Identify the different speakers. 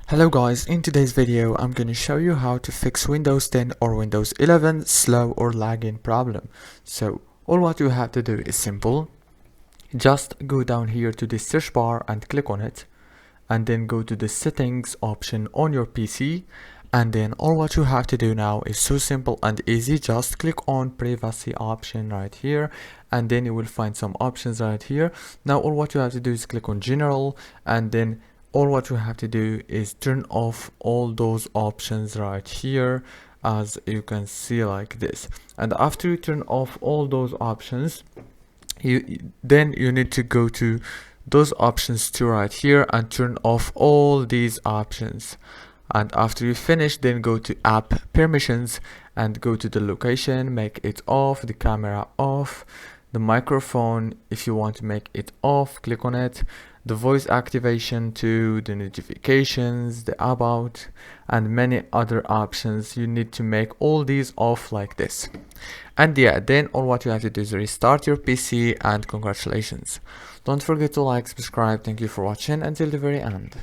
Speaker 1: Hello guys, in today's video I'm going to show you how to fix Windows 10 or Windows 11 slow or lagging problem. So all what you have to do is simple. Just go down here to the search bar and click on it, and then go to the settings option on your PC, and then all what you have to do now is so simple and easy. Just click on privacy option right here, and then you will find some options right here. Now all what you have to do is click on general, and then all what you have to do is turn off all those options right here, as you can see like this. And after you turn off all those options, you need to go to those options to right here and turn off all these options. And after you finish, then go to app permissions and go to the location, make it off, the camera off, the microphone, if you want to make it off, click on it, the voice activation to the notifications, the about, and many other options. You need to make all these off like this. And yeah, then all what you have to do is restart your PC, and congratulations. Don't forget to like, subscribe. Thank you for watching until the very end.